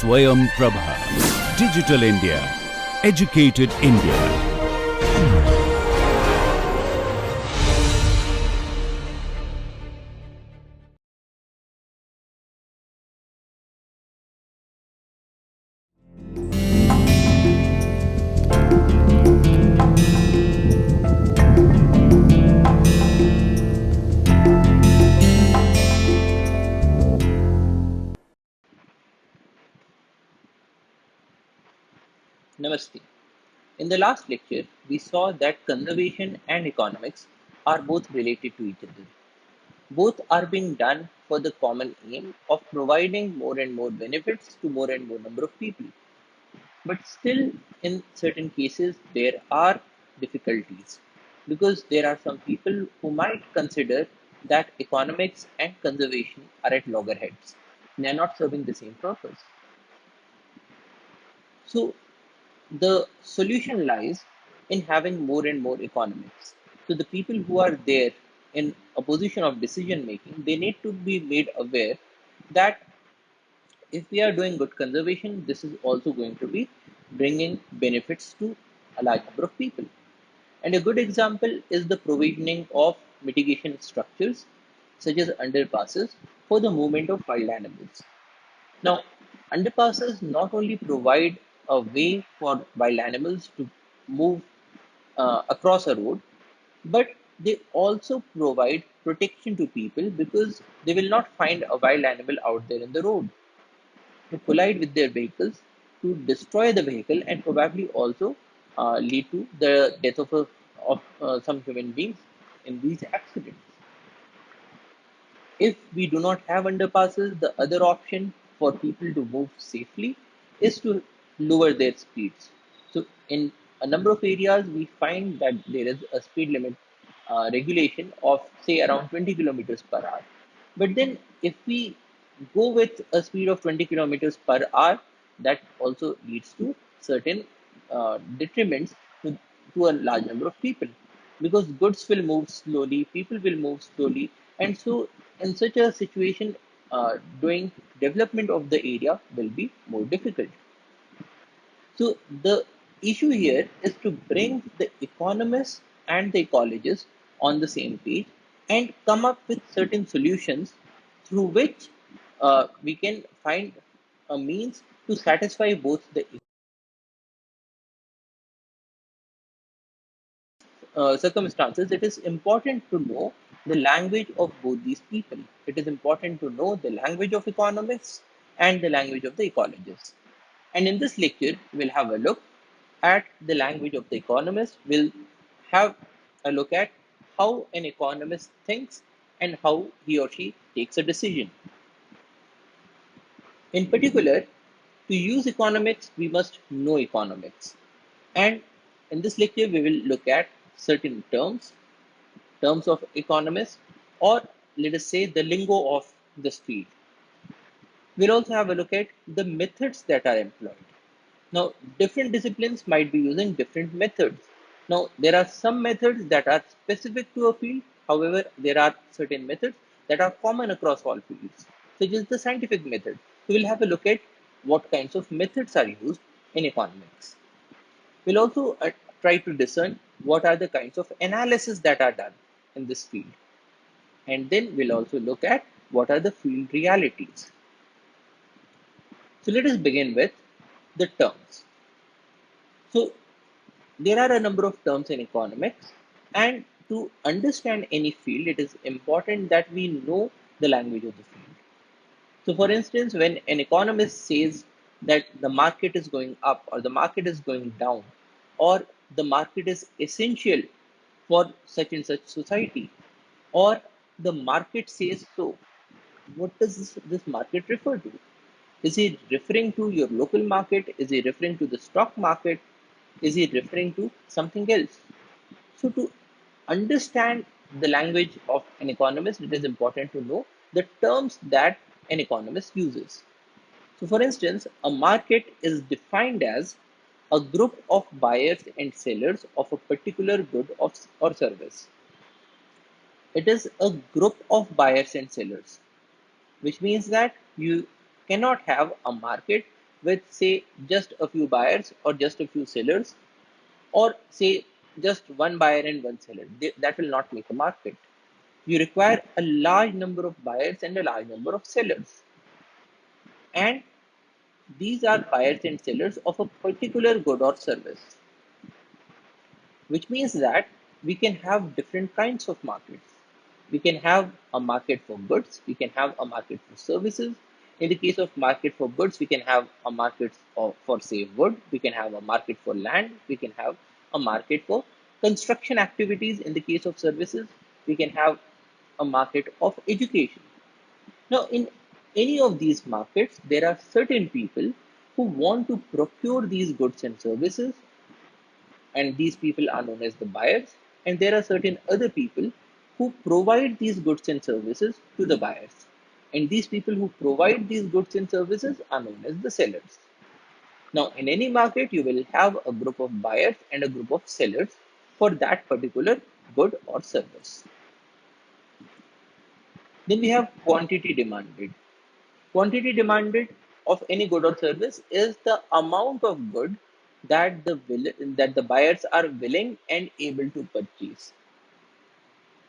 Swayam Prabha. Digital India. Educated India. Namaste. In the last lecture, we saw that conservation and economics are both related to each other. Both are being done for the common aim of providing more and more benefits to more and more number of people. But still, in certain cases, there are difficulties because there are some people who might consider that economics and conservation are at loggerheads. They are not serving the same purpose. So the solution lies in having more and more economics. So the people who are there in a position of decision making, they need to be made aware that if we are doing good conservation, this is also going to be bringing benefits to a large number of people. And a good example is the provisioning of mitigation structures such as underpasses for the movement of wild animals. Now, underpasses not only provide a way for wild animals to move across a road, but they also provide protection to people because they will not find a wild animal out there in the road to collide with their vehicles, to destroy the vehicle, and probably also lead to the death of some human beings in these accidents. If we do not have underpasses, the other option for people to move safely is to lower their speeds. So, in a number of areas, we find that there is a speed limit regulation of, say, around 20 kilometers per hour. But then, if we go with a speed of 20 kilometers per hour, that also leads to certain detriments to a large number of people because goods will move slowly, people will move slowly, and so in such a situation, doing development of the area will be more difficult. So the issue here is to bring the economists and the ecologists on the same page and come up with certain solutions through which we can find a means to satisfy both the circumstances. It is important to know the language of both these people. It is important to know the language of economists and the language of the ecologists. And in this lecture, we'll have a look at the language of the economist. We'll have a look at how an economist thinks and how he or she takes a decision. In particular, to use economics, we must know economics. And in this lecture, we will look at certain terms of economists, or let us say the lingo of this field. We'll also have a look at the methods that are employed. Now, different disciplines might be using different methods. Now, there are some methods that are specific to a field. However, there are certain methods that are common across all fields, such as the scientific method. So we'll have a look at what kinds of methods are used in economics. We'll also try to discern what are the kinds of analysis that are done in this field. And then we'll also look at what are the field realities. So let us begin with the terms. So there are a number of terms in economics, and to understand any field, it is important that we know the language of the field. So, for instance, when an economist says that the market is going up or the market is going down, or the market is essential for such and such society, or the market says so, what does this market refer to? Is he referring to your local market? Is he referring to the stock market? Is he referring to something else? So, to understand the language of an economist, it is important to know the terms that an economist uses. So, for instance, a market is defined as a group of buyers and sellers of a particular good or service. It is a group of buyers and sellers, which means that you cannot have a market with, say, just a few buyers or just a few sellers, or say just one buyer and one seller. That will not make a market. You require a large number of buyers and a large number of sellers. And these are buyers and sellers of a particular good or service, which means that we can have different kinds of markets. We can have a market for goods, we can have a market for services. In the case of market for goods, we can have a market for say wood, we can have a market for land, we can have a market for construction activities. In the case of services, we can have a market of education. Now, in any of these markets, there are certain people who want to procure these goods and services, and these people are known as the buyers. And there are certain other people who provide these goods and services to the buyers. And these people who provide these goods and services are known as the sellers. Now, in any market, you will have a group of buyers and a group of sellers for that particular good or service. Then we have quantity demanded. Quantity demanded of any good or service is the amount of good that the buyers are willing and able to purchase.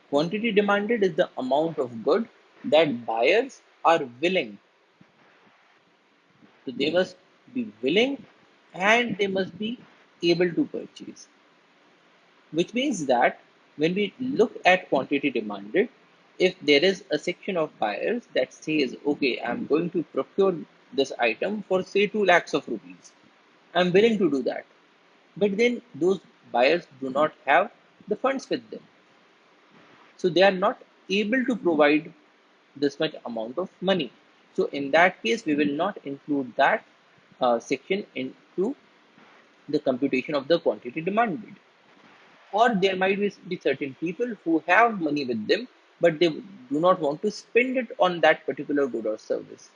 Quantity demanded is the amount of good that buyers are willing. So they must be willing and they must be able to purchase. Which means that when we look at quantity demanded, if there is a section of buyers that says, okay, I'm going to procure this item for say 2 lakhs of rupees, I'm willing to do that. But then those buyers do not have the funds with them. So they are not able to provide this much amount of money. So in that case, we will not include that section into the computation of the quantity demanded. Or there might be certain people who have money with them, but they do not want to spend it on that particular good or service.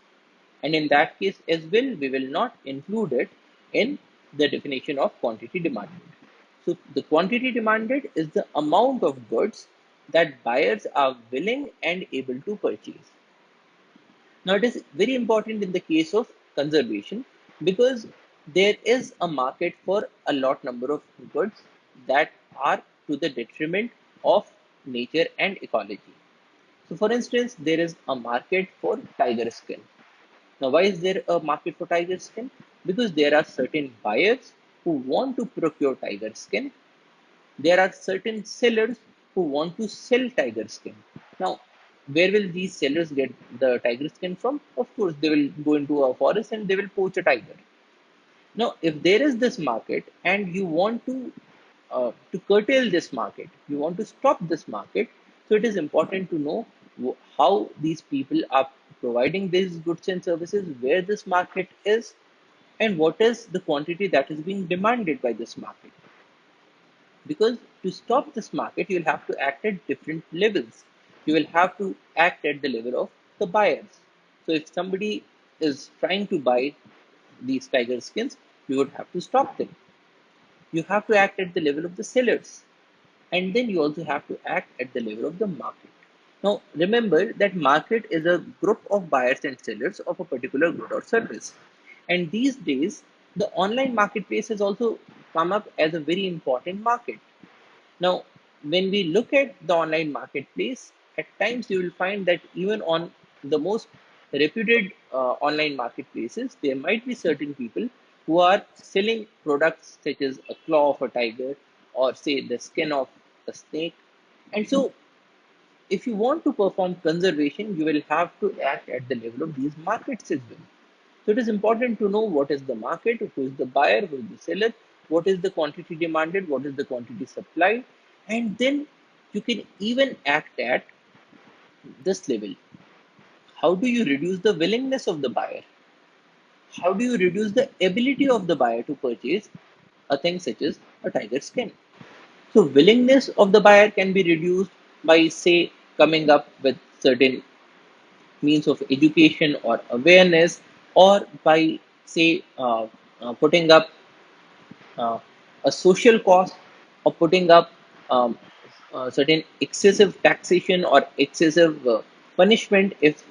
And in that case as well, we will not include it in the definition of quantity demanded. So the quantity demanded is the amount of goods that buyers are willing and able to purchase. Now, it is very important in the case of conservation because there is a market for a lot number of goods that are to the detriment of nature and ecology. So, for instance, there is a market for tiger skin. Now, why is there a market for tiger skin? Because there are certain buyers who want to procure tiger skin. There are certain sellers who want to sell tiger skin. Now, where will these sellers get the tiger skin from? Of course, they will go into a forest and they will poach a tiger. Now, if there is this market and you want to curtail this market, you want to stop this market, so it is important to know how these people are providing these goods and services, where this market is, and what is the quantity that is being demanded by this market. Because to stop this market, you'll have to act at different levels. You will have to act at the level of the buyers. So if somebody is trying to buy these tiger skins, you would have to stop them. You have to act at the level of the sellers. And then you also have to act at the level of the market. Now, remember that market is a group of buyers and sellers of a particular good or service. And these days, the online marketplace has also come up as a very important market. Now, when we look at the online marketplace, at times you will find that even on the most reputed online marketplaces, there might be certain people who are selling products such as a claw of a tiger or say the skin of a snake. And so, if you want to perform conservation, you will have to act at the level of these markets as well. So it is important to know what is the market, who is the buyer, who is the seller, what is the quantity demanded, what is the quantity supplied, and then you can even act at this level. How do you reduce the willingness of the buyer? How do you reduce the ability of the buyer to purchase a thing such as a tiger skin? So willingness of the buyer can be reduced by, say, coming up with certain means of education or awareness, or by, say, putting up uh, a social cost, or putting up certain excessive taxation or excessive punishment if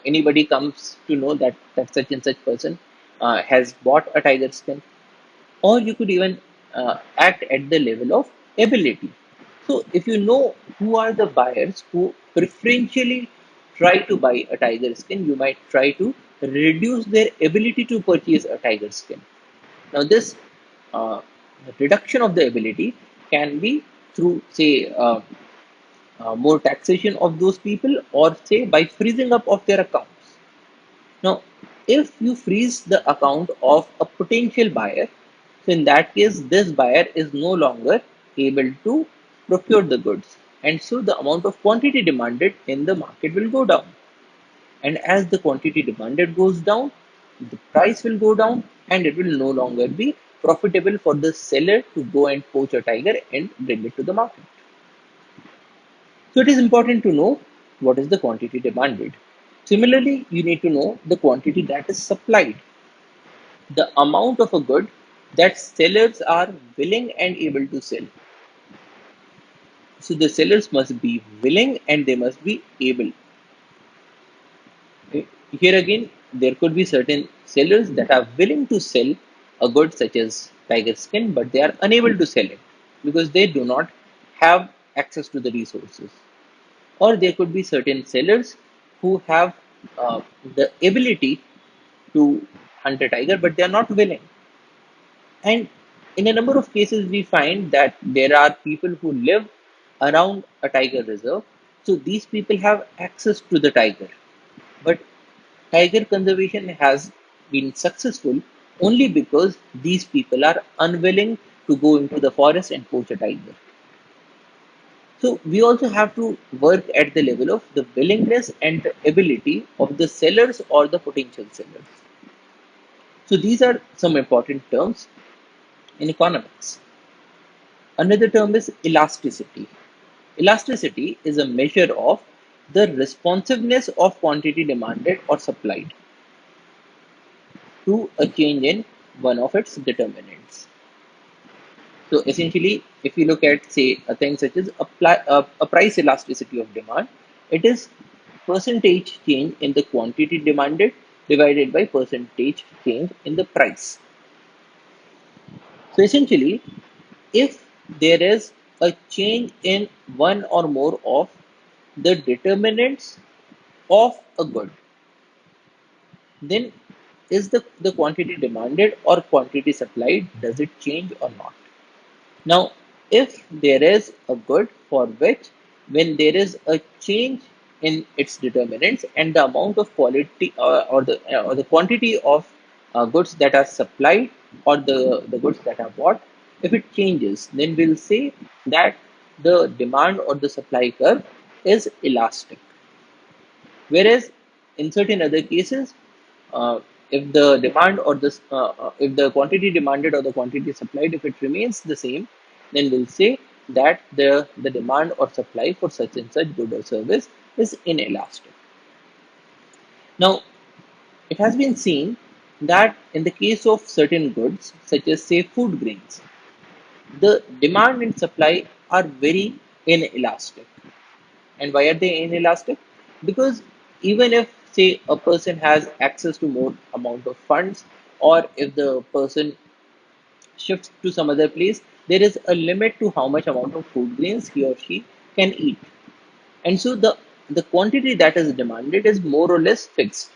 anybody comes to know that such and such person has bought a tiger skin, or you could even act at the level of ability. So, if you know who are the buyers who preferentially try to buy a tiger skin, you might try to reduce their ability to purchase a tiger skin. Now, this uh, reduction of the ability can be through, say, more taxation of those people, or say by freezing up of their accounts. Now, if you freeze the account of a potential buyer, so in that case, this buyer is no longer able to procure the goods. And so the amount of quantity demanded in the market will go down. And as the quantity demanded goes down, the price will go down, and it will no longer be profitable for the seller to go and poach a tiger and bring it to the market. So it is important to know what is the quantity demanded. Similarly, you need to know the quantity that is supplied, the amount of a good that sellers are willing and able to sell. So the sellers must be willing and they must be able. Okay. Here again, there could be certain sellers that are willing to sell a good such as tiger skin, but they are unable to sell it because they do not have access to the resources. Or there could be certain sellers who have the ability to hunt a tiger, but they are not willing. And in a number of cases, we find that there are people who live around a tiger reserve. So these people have access to the tiger. But tiger conservation has been successful only because these people are unwilling to go into the forest and poach a tiger. So we also have to work at the level of the willingness and the ability of the sellers or the potential sellers. So these are some important terms in economics. Another term is elasticity. Elasticity is a measure of the responsiveness of quantity demanded or supplied to a change in one of its determinants. So essentially, if you look at, say, a thing such as a price elasticity of demand, it is percentage change in the quantity demanded divided by percentage change in the price. So essentially, if there is a change in one or more of the determinants of a good, then is the quantity demanded or quantity supplied, does it change or not? Now, if there is a good for which when there is a change in its determinants and the amount of quality or the quantity of goods that are supplied or the goods that are bought, if it changes, then we'll say that the demand or the supply curve is elastic. Whereas in certain other cases, uh, if the demand or if the quantity demanded or the quantity supplied, if it remains the same, then we'll say that the demand or supply for such and such good or service is inelastic. Now, it has been seen that in the case of certain goods, such as say food grains, the demand and supply are very inelastic. And why are they inelastic? Because even if, say, a person has access to more amount of funds, or if the person shifts to some other place, there is a limit to how much amount of food grains he or she can eat. And so the quantity that is demanded is more or less fixed.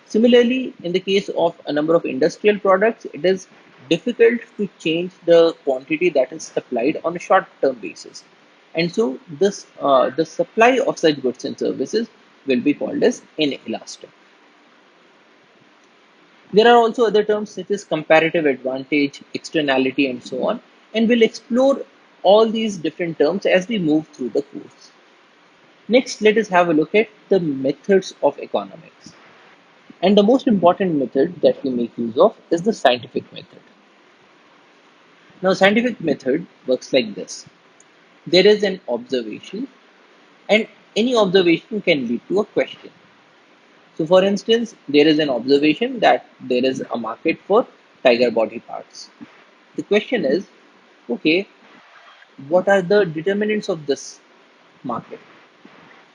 Similarly, in the case of a number of industrial products, it is difficult to change the quantity that is supplied on a short-term basis. And so the supply of such goods and services will be called as inelastic. There are also other terms such as comparative advantage, externality, and so on. And we'll explore all these different terms as we move through the course. Next, let us have a look at the methods of economics. And the most important method that we make use of is the scientific method. Now, scientific method works like this. There is an observation, and any observation can lead to a question. So, for instance, there is an observation that there is a market for tiger body parts. The question is, okay, what are the determinants of this market?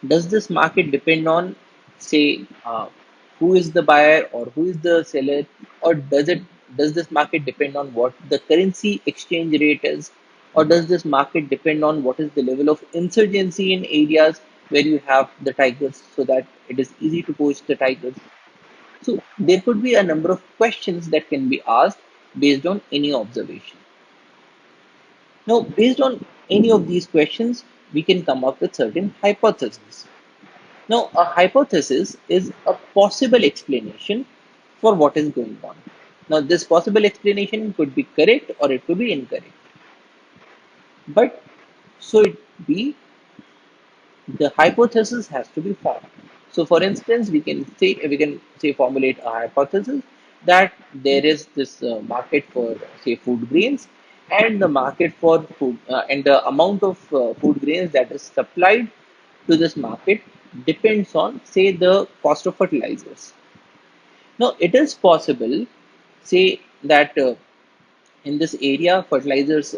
Does this market depend on, say, who is the buyer or who is the seller, or does this market depend on what the currency exchange rate is, or does this market depend on what is the level of insurgency in areas where you have the tigers, so that it is easy to poach the tigers. So there could be a number of questions that can be asked based on any observation. Now, based on any of these questions, we can come up with certain hypotheses. Now, a hypothesis is a possible explanation for what is going on. Now, this possible explanation could be correct or it could be incorrect. But so it be, the hypothesis has to be formed. So, for instance, we can say formulate a hypothesis that there is this market for say food grains, and the market for food and the amount of food grains that is supplied to this market depends on say the cost of fertilizers. Now, it is possible say that in this area, fertilizers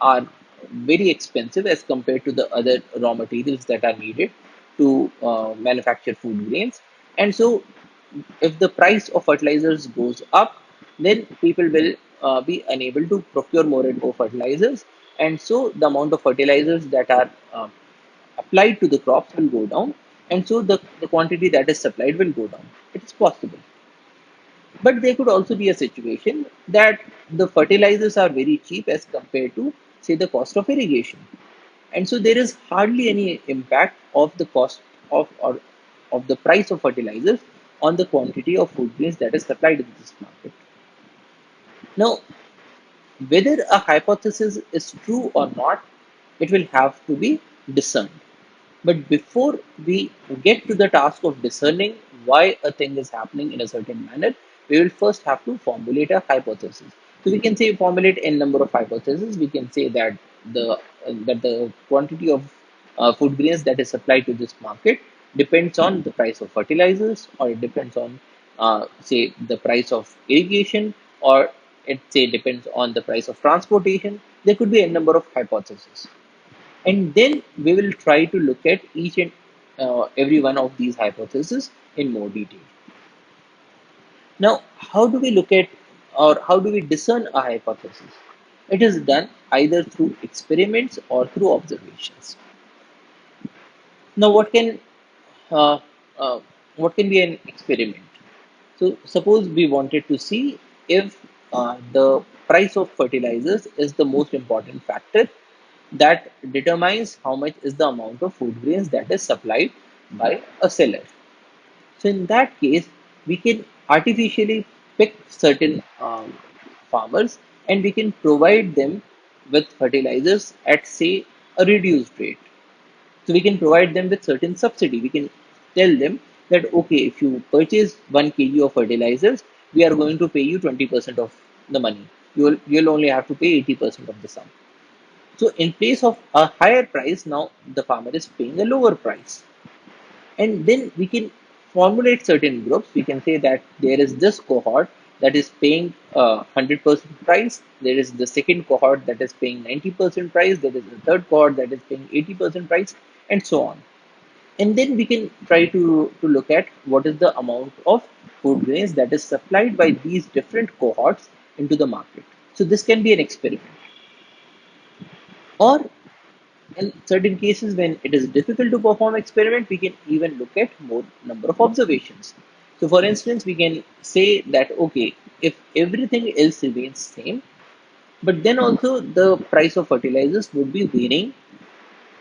are very expensive as compared to the other raw materials that are needed to manufacture food grains. And so, if the price of fertilizers goes up, then people will be unable to procure more and more fertilizers. And so, the amount of fertilizers that are applied to the crops will go down. And so, the quantity that is supplied will go down. It is possible. But there could also be a situation that the fertilizers are very cheap as compared to, say, the cost of irrigation. And so there is hardly any impact of the cost of the price of fertilizers on the quantity of food grains that is supplied in this market. Now, whether a hypothesis is true or not, it will have to be discerned. But before we get to the task of discerning why a thing is happening in a certain manner, we will first have to formulate a hypothesis. So we can say formulate n number of hypotheses. We can say that the quantity of food grains that is supplied to this market depends on the price of fertilizers, or it depends on say the price of irrigation, or it say depends on the price of transportation. There could be a number of hypotheses, and then we will try to look at each and every one of these hypotheses in more detail. Now, how do we look at, or how do we discern a hypothesis? It is done either through experiments or through observations. Now, uh, uh, what can be an experiment? So, suppose we wanted to see if the price of fertilizers is the most important factor that determines how much is the amount of food grains that is supplied by a seller. So, in that case, we can artificially pick certain farmers, and we can provide them with fertilizers at, say, a reduced rate. So we can provide them with certain subsidy. We can tell them that okay, if you purchase 1 kg of fertilizers, we are going to pay you 20% of the money. You'll only have to pay 80% of the sum. So in place of a higher price, now the farmer is paying a lower price. And then we can formulate certain groups. We can say that there is this cohort that is paying 100% price. There is the second cohort that is paying 90% price. There is the third cohort that is paying 80% price, and so on. And then we can try to look at what is the amount of food grains that is supplied by these different cohorts into the market. So this can be an experiment. Or in certain cases, when it is difficult to perform experiment, we can even look at more number of observations. So for instance, we can say that okay, if everything else remains same, but then also the price of fertilizers would be varying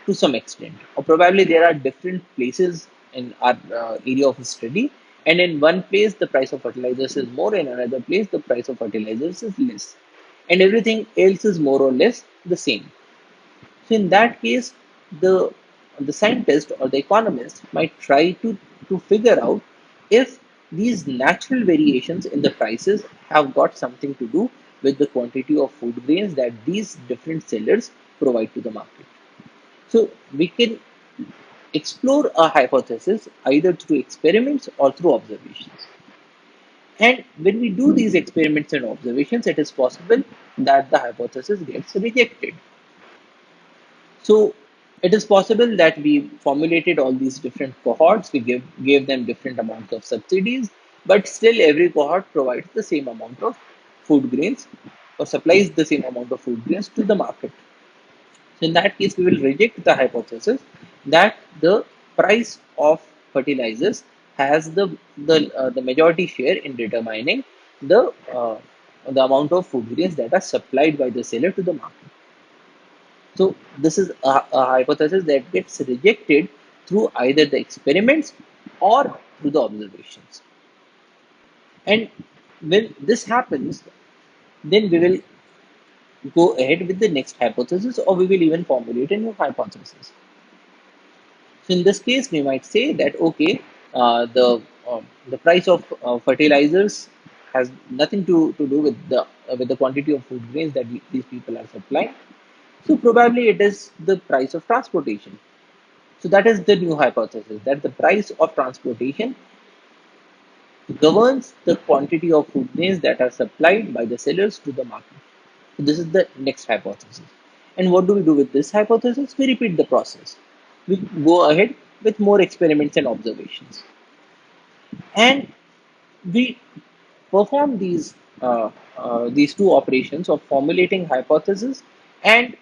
to some extent, or probably there are different places in our area of study, and in one place the price of fertilizers is more, in another place the price of fertilizers is less, and everything else is more or less the same. So in that case, the the scientist or the economist might try to figure out if these natural variations in the prices have got something to do with the quantity of food grains that these different sellers provide to the market. So we can explore a hypothesis either through experiments or through observations. And when we do these experiments and observations, it is possible that the hypothesis gets rejected. So It is possible that we formulated all these different cohorts, we gave them different amounts of subsidies, but still every cohort provides the same amount of food grains or supplies the same amount of food grains to the market. So in that case, we will reject the hypothesis that the price of fertilizers has the majority share in determining the amount of food grains that are supplied by the seller to the market. So this is a hypothesis that gets rejected through either the experiments or through the observations. And when this happens, then we will go ahead with the next hypothesis, or we will even formulate a new hypothesis. So in this case, we might say that okay, the price of fertilizers has nothing to do with the quantity of food grains that these people are supplying. So probably it is the price of transportation. So that is the new hypothesis, that the price of transportation governs the quantity of food grains that are supplied by the sellers to the market. So this is the next hypothesis. And what do we do with this hypothesis? We repeat the process. We go ahead with more experiments and observations. And we perform these two operations of formulating hypotheses and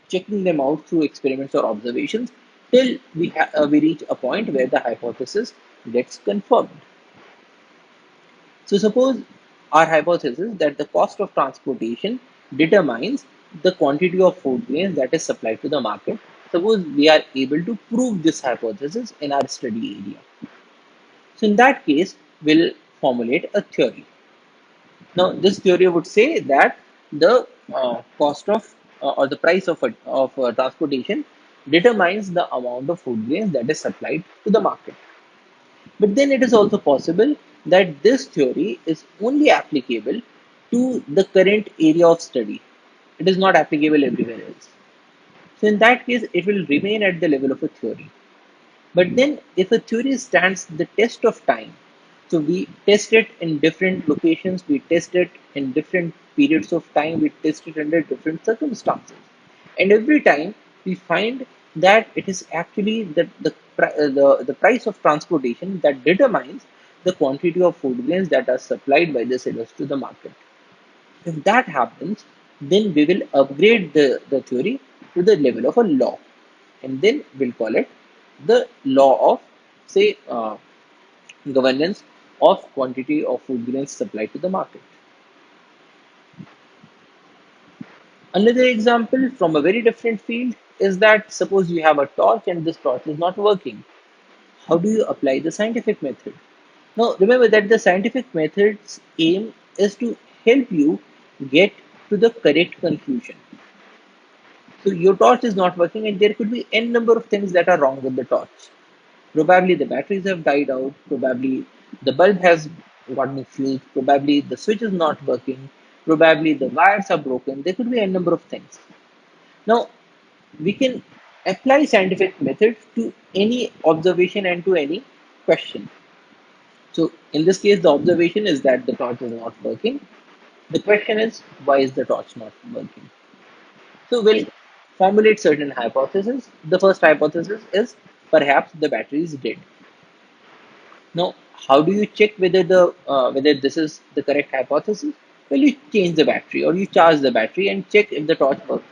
checking them out through experiments or observations till we reach a point where the hypothesis gets confirmed. So suppose our hypothesis that the cost of transportation determines the quantity of food grains that is supplied to the market. Suppose we are able to prove this hypothesis in our study area. So in that case, we'll formulate a theory. Now, this theory would say that the cost of or the price of transportation determines the amount of food grains that is supplied to the market. But then it is also possible that this theory is only applicable to the current area of study. It is not applicable everywhere else. So in that case, it will remain at the level of a theory. But then, if a theory stands the test of time, so we test it in different locations, we test it in different periods of time, we test it under different circumstances. And every time we find that it is actually the price of transportation that determines the quantity of food grains that are supplied by the sellers to the market. If that happens, then we will upgrade the theory to the level of a law. And then we'll call it the law of, say, governance of quantity of food grains supplied to the market. Another example from a very different field is that suppose you have a torch and this torch is not working. How do you apply the scientific method? Now, remember that the scientific method's aim is to help you get to the correct conclusion. So your torch is not working, and there could be n number of things that are wrong with the torch. Probably the batteries have died out, probably the bulb has gotten fused, probably the switch is not working, probably the wires are broken. There could be a number of things. Now, we can apply scientific methods to any observation and to any question. So, in this case, the observation is that the torch is not working. The question is, why is the torch not working? So, we'll formulate certain hypotheses. The first hypothesis is perhaps the battery is dead. Now, how do you check whether this is the correct hypothesis? Well, you change the battery or you charge the battery and check if the torch works.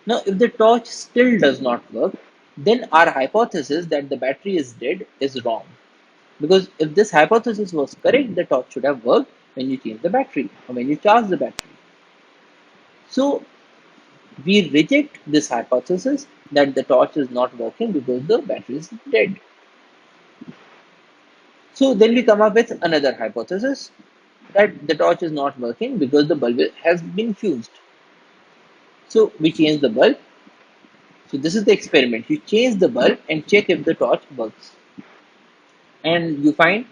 Now, if the torch still does not work, then our hypothesis that the battery is dead is wrong. Because if this hypothesis was correct, the torch should have worked when you change the battery or when you charge the battery. So we reject this hypothesis that the torch is not working because the battery is dead. So then we come up with another hypothesis that the torch is not working because the bulb has been fused. So we change the bulb. So this is the experiment. You change the bulb and check if the torch works. And you find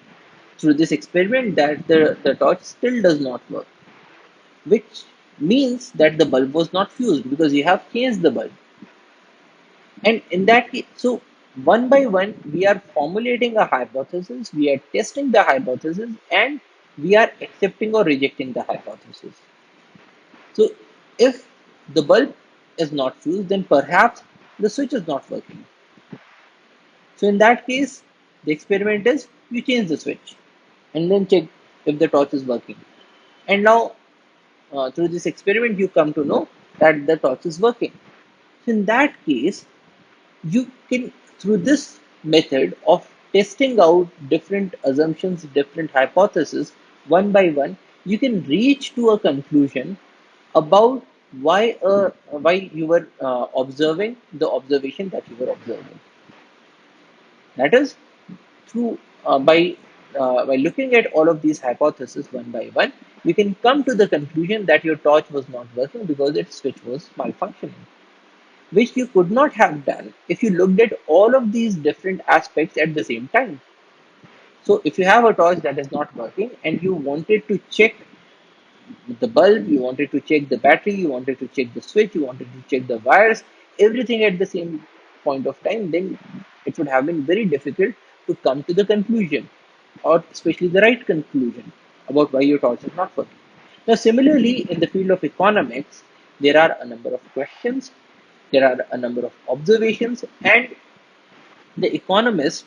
through this experiment that the torch still does not work, which means that the bulb was not fused because you have changed the bulb. And in that case, so one by one, we are formulating a hypothesis, we are testing the hypothesis, and we are accepting or rejecting the hypothesis. So if the bulb is not fused, then perhaps the switch is not working. So in that case, the experiment is you change the switch and then check if the torch is working. And now, through this experiment, you come to know that the torch is working. So in that case, you can, through this method of testing out different assumptions, different hypotheses, one by one, you can reach to a conclusion about why you were observing the observation that you were observing. That is, through by looking at all of these hypotheses one by one, you can come to the conclusion that your torch was not working because its switch was malfunctioning, which you could not have done if you looked at all of these different aspects at the same time. So if you have a torch that is not working and you wanted to check the bulb, you wanted to check the battery, you wanted to check the switch, you wanted to check the wires, everything at the same point of time, then it would have been very difficult to come to the conclusion, or especially the right conclusion about why your torch is not working. Now, similarly, in the field of economics, there are a number of questions, there are a number of observations, and the economist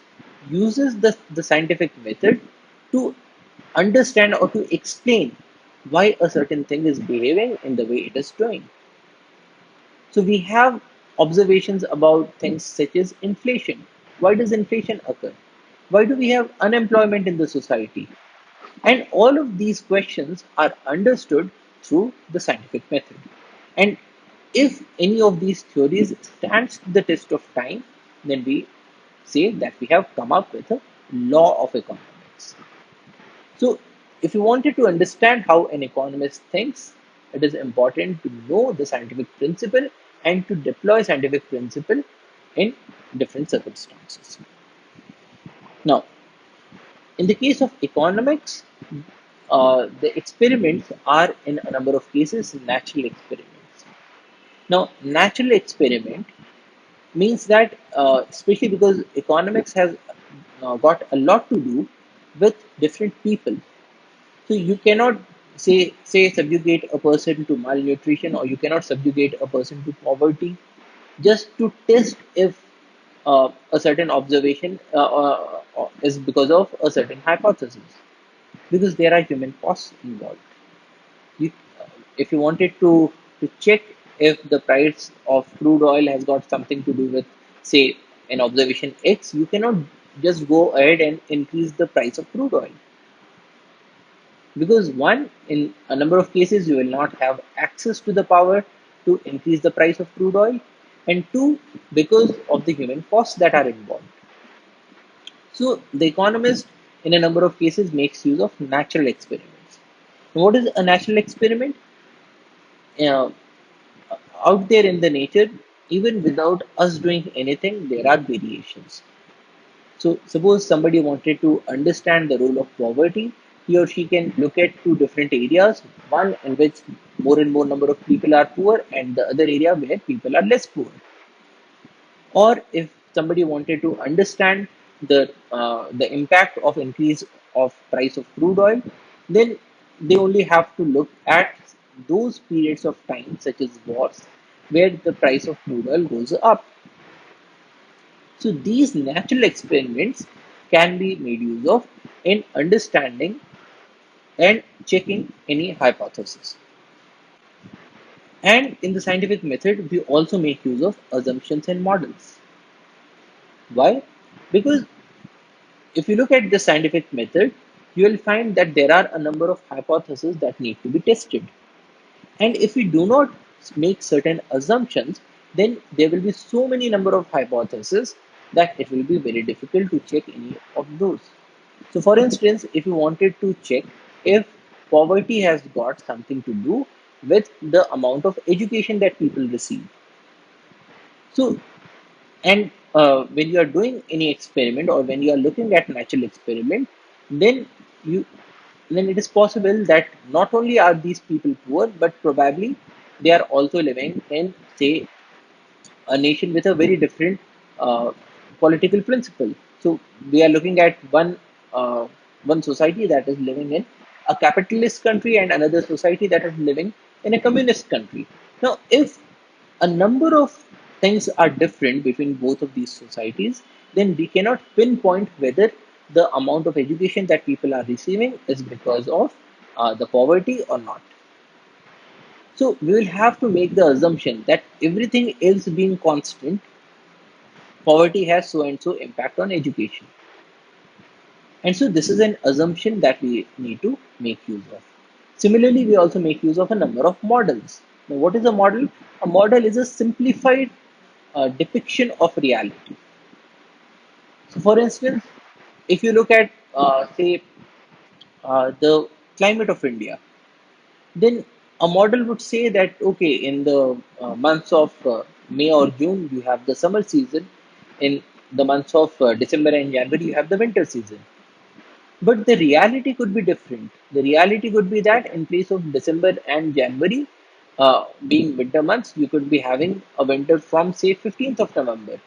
uses the scientific method to understand or to explain why a certain thing is behaving in the way it is doing. So we have observations about things such as inflation. Why does inflation occur? Why do we have unemployment in the society? And all of these questions are understood through the scientific method. And if any of these theories stands the test of time, then we say that we have come up with a law of economics. So, if you wanted to understand how an economist thinks, it is important to know the scientific principle and to deploy scientific principle in different circumstances. Now, in the case of economics, the experiments are in a number of cases natural experiments. Now, natural experiment means that, especially because economics has got a lot to do with different people. So you cannot say subjugate a person to malnutrition, or you cannot subjugate a person to poverty just to test if a certain observation is because of a certain hypothesis, because there are human costs involved. You, if you wanted to check if the price of crude oil has got something to do with, say, an observation X, you cannot just go ahead and increase the price of crude oil, because one, in a number of cases you will not have access to the power to increase the price of crude oil, and two, because of the human costs that are involved. So the economist in a number of cases makes use of natural experiments. What is a natural experiment? uh, Out there in the nature, even without us doing anything, there are variations. So suppose somebody wanted to understand the role of poverty, he or she can look at two different areas, one in which more and more number of people are poor, and the other area where people are less poor. Or if somebody wanted to understand the impact of increase of price of crude oil, then they only have to look at those periods of time, such as wars, where the price of crude oil goes up. So these natural experiments can be made use of in understanding and checking any hypothesis. And in the scientific method, we also make use of assumptions and models. Why? Because if you look at the scientific method, you will find that there are a number of hypotheses that need to be tested. And if we do not make certain assumptions, then there will be so many number of hypotheses that it will be very difficult to check any of those. So for instance, if you wanted to check if poverty has got something to do with the amount of education that people receive. So, and when you are doing any experiment, or when you are looking at natural experiment, then you then it is possible that not only are these people poor, but probably they are also living in, say, a nation with a very different uh, political principle. So we are looking at uh, one society that is living in a capitalist country, and another society that is living in a communist country. Now, if a number of things are different between both of these societies, then we cannot pinpoint whether the amount of education that people are receiving is because of the poverty or not. So we will have to make the assumption that everything else being constant, poverty has so and so impact on education. And so this is an assumption that we need to make use of. Similarly, we also make use of a number of models. Now, what is a model? A model is a simplified depiction of reality. So, for instance, if you look at, say, the climate of India, then a model would say that, okay, in the months of May or June, you have the summer season. In the months of December and January, you have the winter season. But the reality could be different. The reality could be that in place of December and January being winter months, you could be having a winter from, say, 15th of November,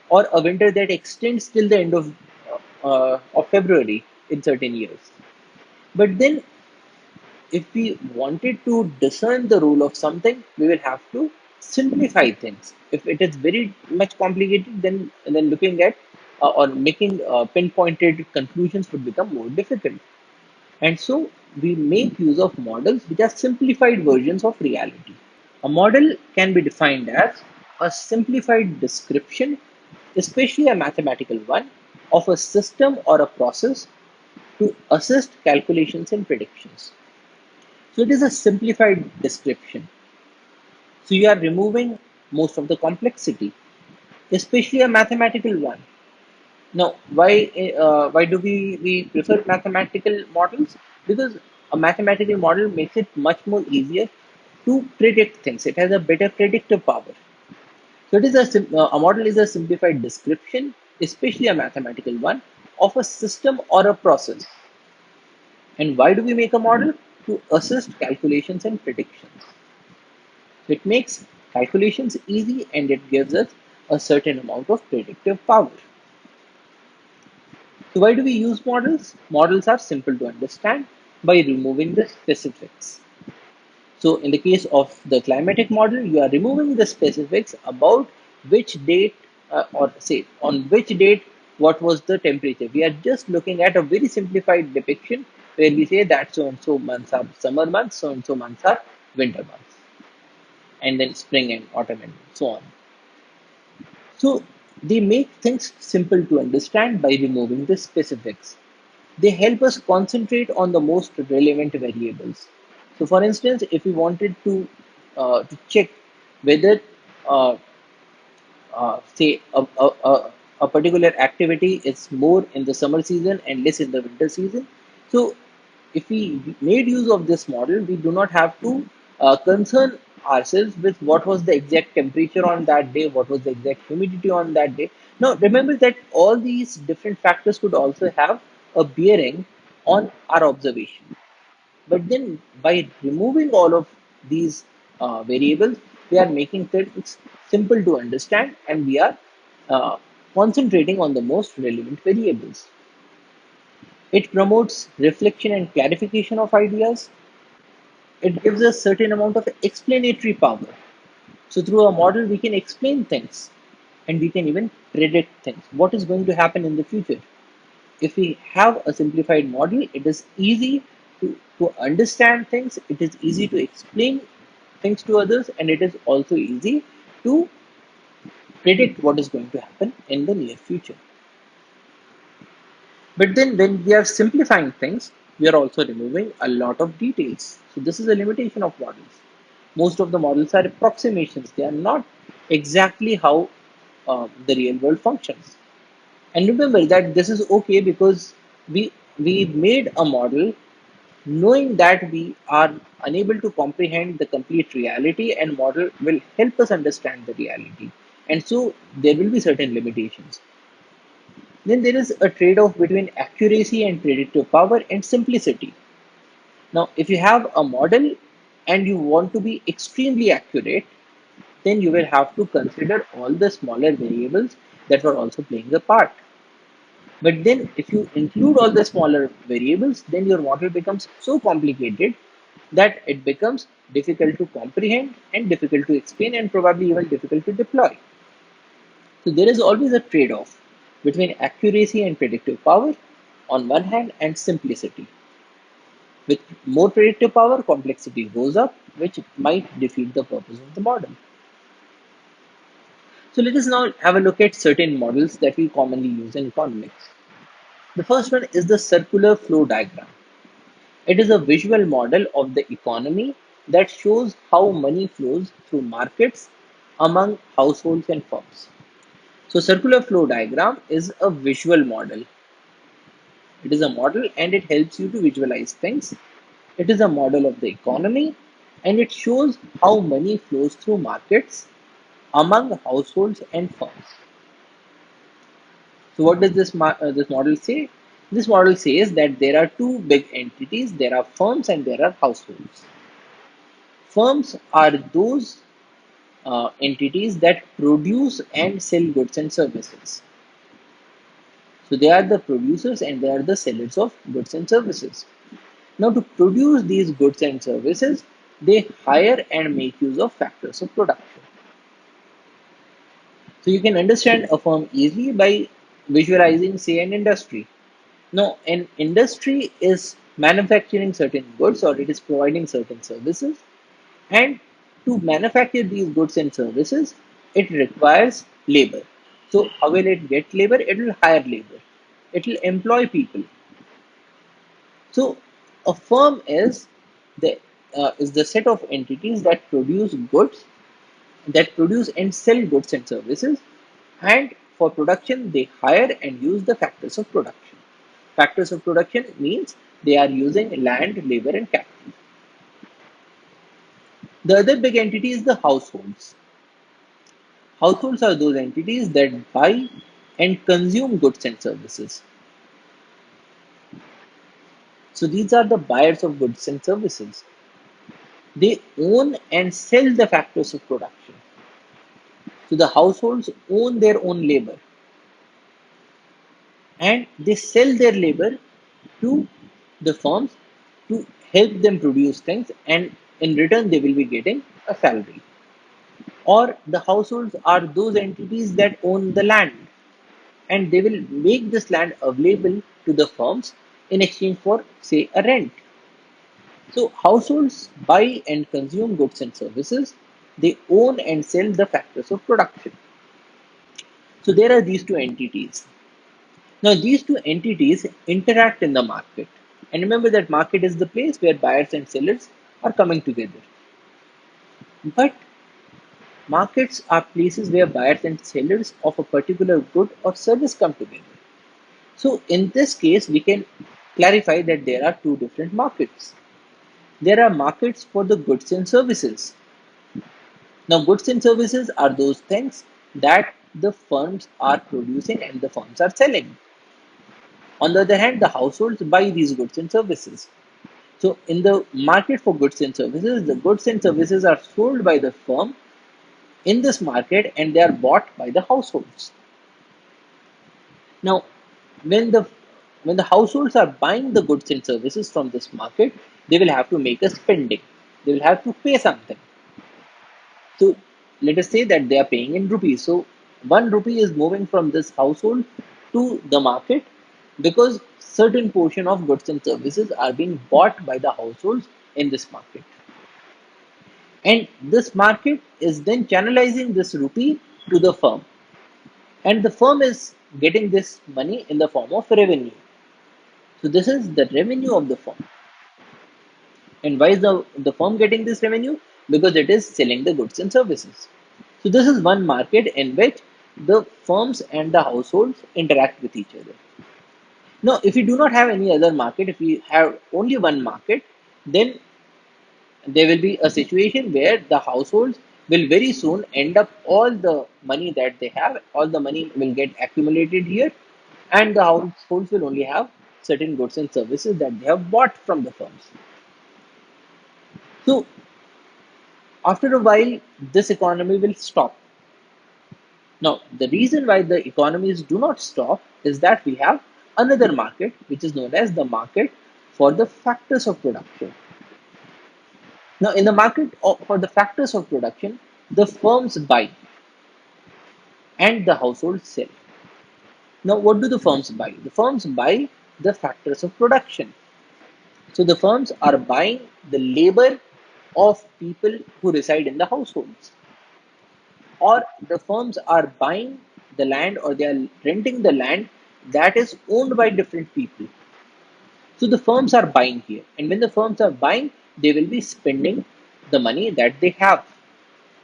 or a winter that extends till the end of February in certain years. But then, if we wanted to discern the role of something, we will have to simplify things. If it is very much complicated, then looking at or making pinpointed conclusions would become more difficult. And so we make use of models which are simplified versions of reality. A model can be defined as a simplified description, especially a mathematical one, of a system or a process to assist calculations and predictions. So it is a simplified description. So you are removing most of the complexity, especially a mathematical one. Now, why do we prefer mathematical models? Because a mathematical model makes it much more easier to predict things. It has a better predictive power. So it is a model is a simplified description, especially a mathematical one, of a system or a process. And why do we make a model? To assist calculations and predictions. So it makes calculations easy and it gives us a certain amount of predictive power. So why do we use models? Models are simple to understand by removing the specifics. So in the case of the climatic model, you are removing the specifics about which date or say on which date what was the temperature. We are just looking at a very simplified depiction where we say that so and so months are summer months, so and so months are winter months, and then spring and autumn and so on. So they make things simple to understand by removing the specifics. They help us concentrate on the most relevant variables. So, for instance, if we wanted to check whether uh, say a particular activity is more in the summer season and less in the winter season. So if we made use of this model, we do not have to concern ourselves with what was the exact temperature on that day, what was the exact humidity on that day. Now remember that all these different factors could also have a bearing on our observation. But then by removing all of these variables, we are making things simple to understand and we are uh, concentrating on the most relevant variables. It promotes reflection and clarification of ideas. It gives us certain amount of explanatory power. So through a model, we can explain things and we can even predict things. What is going to happen in the future? If we have a simplified model, it is easy to understand things, it is easy to explain things to others, and it is also easy to predict what is going to happen in the near future. But then when we are simplifying things, we are also removing a lot of details. So this is a limitation of models. Most of the models are approximations. They are not exactly how the real world functions. And remember that this is okay because we made a model knowing that we are unable to comprehend the complete reality, and model will help us understand the reality. And so there will be certain limitations. Then there is a trade-off between accuracy and predictive power and simplicity. Now, if you have a model and you want to be extremely accurate, then you will have to consider all the smaller variables that are also playing a part. But then if you include all the smaller variables, then your model becomes so complicated that it becomes difficult to comprehend and difficult to explain and probably even difficult to deploy. So there is always a trade-off between accuracy and predictive power on one hand and simplicity. With more predictive power, complexity goes up, which might defeat the purpose of the model. So let us now have a look at certain models that we commonly use in economics. The first one is the circular flow diagram. It is a visual model of the economy that shows how money flows through markets among households and firms. So circular flow diagram is a visual model. It is a model and it helps you to visualize things. It is a model of the economy and it shows how money flows through markets among households and firms. So what does this model say? This model says that there are two big entities. There are firms and there are households. Firms are those entities that produce and sell goods and services. So they are the producers and they are the sellers of goods and services. Now, to produce these goods and services, they hire and make use of factors of production. So you can understand a firm easily by visualizing, say, an industry. Now, an industry is manufacturing certain goods or it is providing certain services. And to manufacture these goods and services, it requires labor. So, how will it get labor? It will hire labor, it will employ people. So, a firm is the set of entities that produce goods, that produce and sell goods and services, and for production they hire and use the factors of production. Factors of production means they are using land, labor, and capital. The other big entity is the households. Households are those entities that buy and consume goods and services. So these are the buyers of goods and services. They own and sell the factors of production. So the households own their own labor and they sell their labor to the firms to help them produce things, and in return they will be getting a salary. Or the households are those entities that own the land and they will make this land available to the firms in exchange for, say, a rent. So households buy and consume goods and services. They own and sell the factors of production. So there are these two entities. Now these two entities interact in the market. And remember that market is the place where buyers and sellers are coming together. But markets are places where buyers and sellers of a particular good or service come together. So in this case, we can clarify that there are two different markets. There are markets for the goods and services. Now, goods and services are those things that the firms are producing and the firms are selling. On the other hand, the households buy these goods and services. So, in the market for goods and services, the goods and services are sold by the firm in this market and they are bought by the households. Now, when the when the households are buying the goods and services from this market, they will have to make a spending. They will have to pay something. So let us say that they are paying in rupees. So 1 rupee is moving from this household to the market because certain portion of goods and services are being bought by the households in this market. And this market is then channelizing this rupee to the firm. And the firm is getting this money in the form of revenue. So this is the revenue of the firm. And why is the firm getting this revenue? Because it is selling the goods and services. So this is one market in which the firms and the households interact with each other. Now, if we do not have any other market, if we have only one market, then there will be a situation where the households will very soon end up all the money that they have, all the money will get accumulated here, and the households will only have certain goods and services that they have bought from the firms. So after a while, this economy will stop. Now, the reason why the economies do not stop is that we have another market, which is known as the market for the factors of production. Now, in the market for the factors of production, the firms buy. and the households sell. Now, what do the firms buy? The firms buy the factors of production. So the firms are buying the labor of people who reside in the households, or the firms are buying the land or they are renting the land that is owned by different people. So the firms are buying here, and when the firms are buying, they will be spending the money that they have.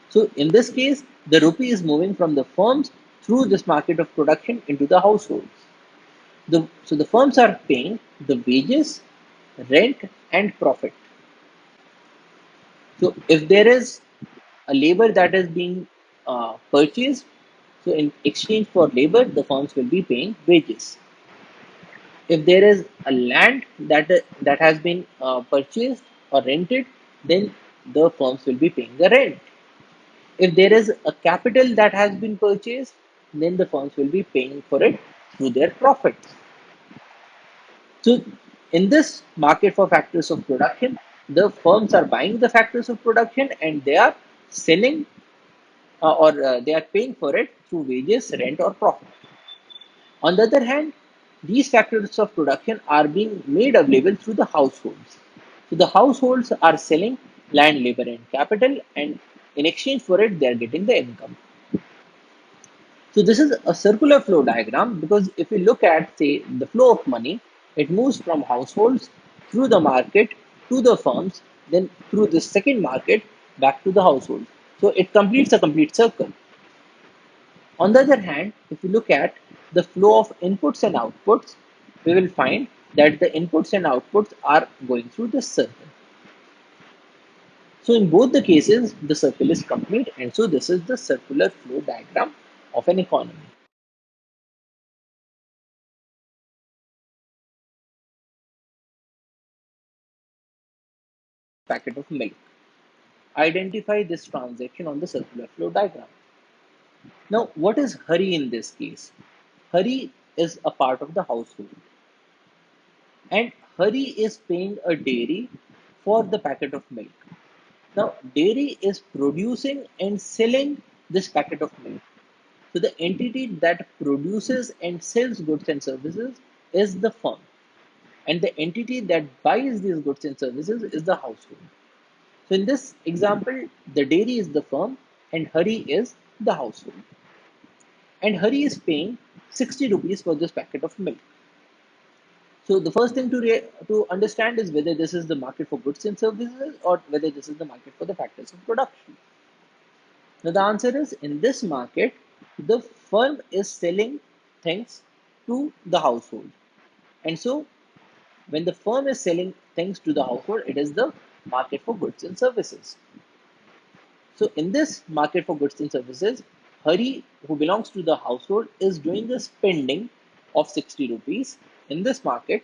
So in this case, the rupee is moving from the firms through this market of production into the households. So the firms are paying the wages, rent, and profit. So if there is a labor that is being purchased, so in exchange for labor, the firms will be paying wages. If there is a land that has been purchased or rented, then the firms will be paying the rent. If there is a capital that has been purchased, then the firms will be paying for it through their profits. So, in this market for factors of production, the firms are buying the factors of production and they are selling or they are paying for it through wages, rent, or profit. On the other hand, these factors of production are being made available through the households. So, the households are selling land, labor, and capital, and in exchange for it, they are getting the income. So this is a circular flow diagram because if we look at, say, the flow of money, it moves from households through the market to the firms, then through the second market back to the household. So it completes a complete circle. On the other hand, if we look at the flow of inputs and outputs, we will find that the inputs and outputs are going through this circle. So in both the cases, the circle is complete, and so this is the circular flow diagram of an economy. Packet of milk. Identify this transaction on the circular flow diagram. Now, what is Hari in this case? Hari is a part of the household, and Hari is paying a dairy for the packet of milk. Now, dairy is producing and selling this packet of milk. So, the entity that produces and sells goods and services is the firm, and the entity that buys these goods and services is the household. So in this example, the dairy is the firm and Hari is the household. And Hari is paying 60 rupees for this packet of milk. So the first thing to understand is whether this is the market for goods and services or whether this is the market for the factors of production. Now the answer is in this market, the firm is selling things to the household. And so when the firm is selling things to the household, it is the market for goods and services. So in this market for goods and services, Hari, who belongs to the household, is doing the spending of 60 rupees in this market,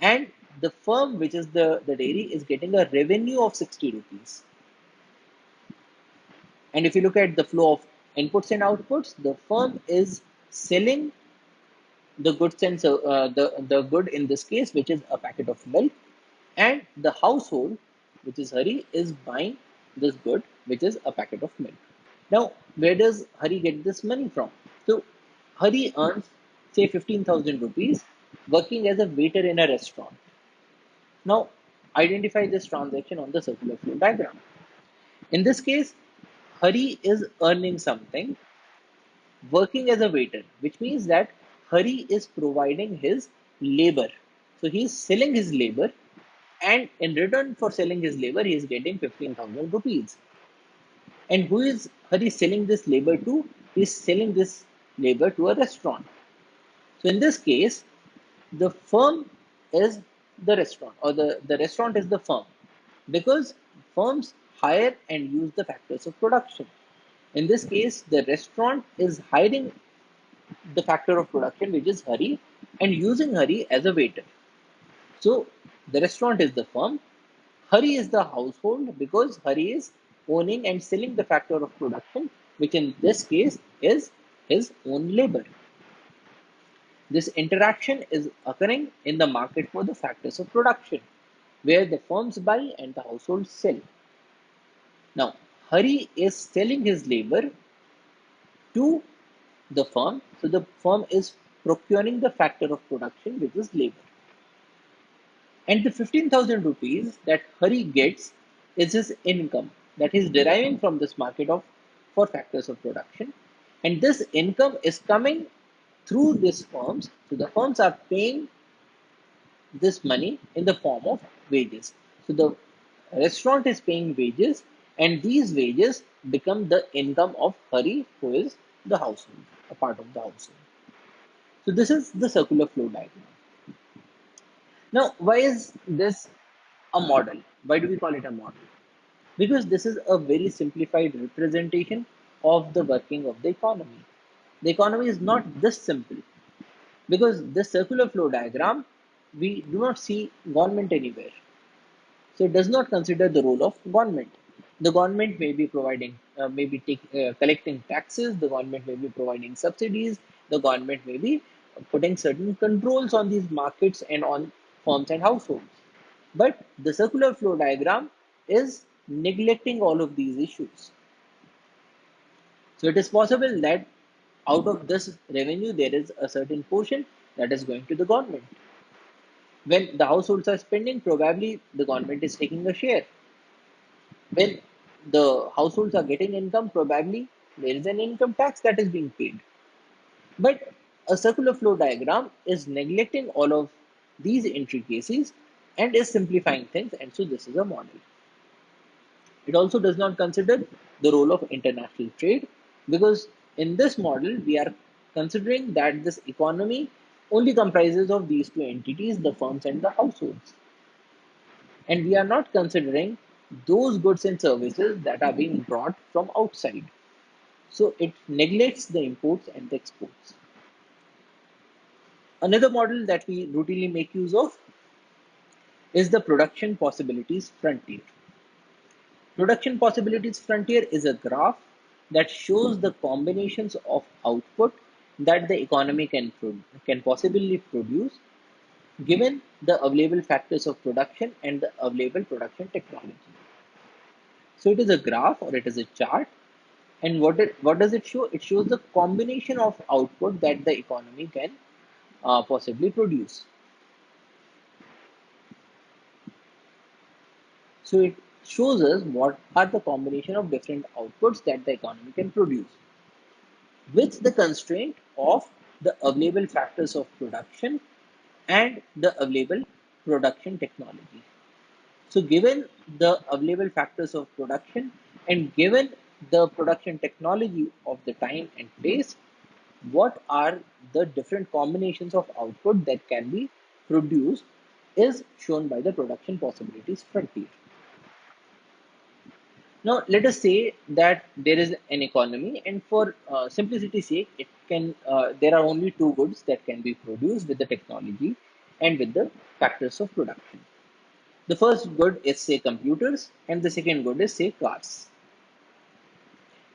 and the firm, which is the dairy, is getting a revenue of 60 rupees. And if you look at the flow of inputs and outputs, the firm is selling the goods and so the good in this case, which is a packet of milk, and the household, which is Hari, is buying this good, which is a packet of milk. Now, where does Hari get this money from? So, Hari earns, say, 15,000 rupees working as a waiter in a restaurant. Now, identify this transaction on the circular flow diagram. In this case, Hari is earning something working as a waiter, which means that Hari is providing his labor. So, he is selling his labor, and in return for selling his labor, he is getting 15,000 rupees. And who is Hari selling this labor to? He is selling this labor to a restaurant. So in this case, the firm is the restaurant, or the restaurant is the firm, because firms hire and use the factors of production. In this case, the restaurant is hiring the factor of production, which is Hari, and using Hari as a waiter. So the restaurant is the firm, Hari is the household because Hari is owning and selling the factor of production, which in this case is his own labor. This interaction is occurring in the market for the factors of production, where the firms buy and the households sell. Now, Hari is selling his labor to the firm. So the firm is procuring the factor of production, which is labor. And the 15,000 rupees that Hari gets is his income that he's deriving from this market of for factors of production. And this income is coming through these firms. So the firms are paying this money in the form of wages. So the restaurant is paying wages, and these wages become the income of Hari, who is the household, a part of the household. So this is the circular flow diagram. Now, why is this a model? Why do we call it a model? Because this is a very simplified representation of the working of the economy. The economy is not this simple because this circular flow diagram, we do not see government anywhere. So it does not consider the role of government. The government may be providing, collecting taxes. The government may be providing subsidies. The government may be putting certain controls on these markets and on firms and households. But the circular flow diagram is neglecting all of these issues. So it is possible that out of this revenue, there is a certain portion that is going to the government. When the households are spending, probably the government is taking a share. When the households are getting income, probably there is an income tax that is being paid. But a circular flow diagram is neglecting all of these intricacies and is simplifying things, and so this is a model. It also does not consider the role of international trade because in this model, we are considering that this economy only comprises of these two entities, the firms and the households. And we are not considering those goods and services that are being brought from outside. So it neglects the imports and the exports. Another model that we routinely make use of is the production possibilities frontier. Production possibilities frontier is a graph that shows the combinations of output that the economy can possibly produce given the available factors of production and the available production technology. So it is a graph or it is a chart. And what does it show? It shows the combination of output that the economy can possibly produce. So it shows us what are the combination of different outputs that the economy can produce with the constraint of the available factors of production and the available production technology. So given the available factors of production and given the production technology of the time and place, what are the different combinations of output that can be produced is shown by the production possibilities frontier. Now, let us say that there is an economy, and for simplicity's sake, it can there are only two goods that can be produced with the technology and with the factors of production. The first good is say computers, and the second good is say cars.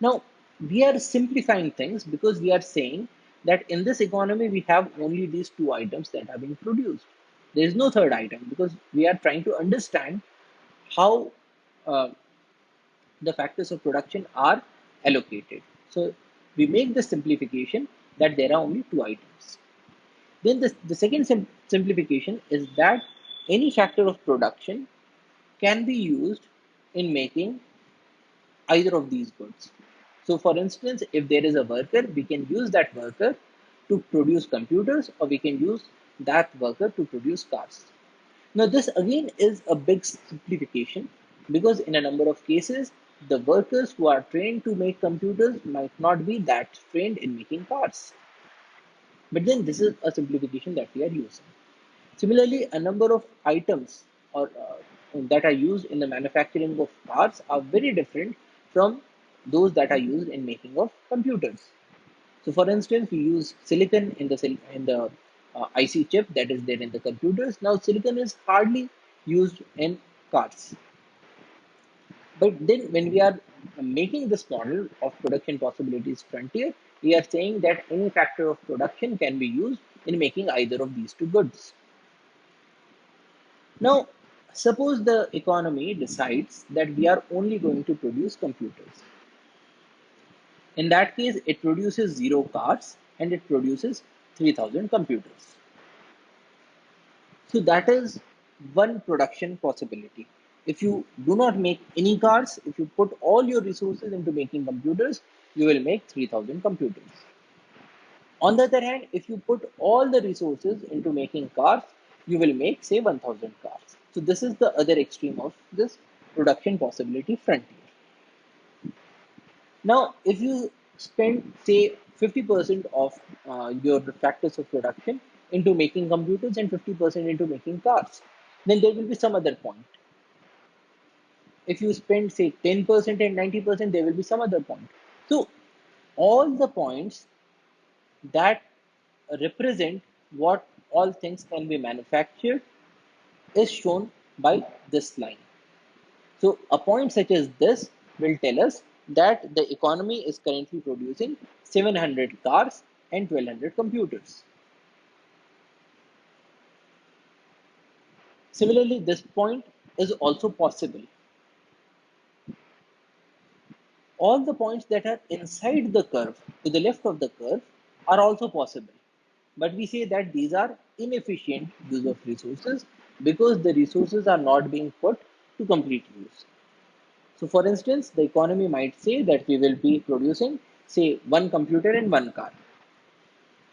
Now, we are simplifying things because we are saying that in this economy we have only these two items that are being produced. There is no third item because we are trying to understand how uh, the factors of production are allocated. So we make the simplification that there are only two items. Then the second simplification is that any factor of production can be used in making either of these goods. So for instance, if there is a worker, we can use that worker to produce computers or we can use that worker to produce cars. Now, this again is a big simplification because in a number of cases, the workers who are trained to make computers might not be that trained in making cars. But then this is a simplification that we are using. Similarly, a number of items or that are used in the manufacturing of cars are very different from those that are used in making of computers. So, for instance, we use silicon in the IC chip that is there in the computers. Now, silicon is hardly used in cars. But then, when we are making this model of production possibilities frontier, we are saying that any factor of production can be used in making either of these two goods. Now, suppose the economy decides that we are only going to produce computers. In that case, it produces 0 cars and it produces 3000 computers. So that is one production possibility. If you do not make any cars, if you put all your resources into making computers, you will make 3000 computers. On the other hand, if you put all the resources into making cars, you will make, say, 1000 cars. So this is the other extreme of this production possibility frontier. Now, if you spend, say, 50% of your factors of production into making computers and 50% into making cars, then there will be some other point. If you spend, say, 10% and 90%, there will be some other point. So all the points that represent what all things can be manufactured is shown by this line. So a point such as this will tell us that the economy is currently producing 700 cars and 1200 computers. Similarly, this point is also possible. All the points that are inside the curve, to the left of the curve, are also possible. But we say that these are inefficient use of resources because the resources are not being put to complete use. So for instance, the economy might say that we will be producing, say, one computer and one car.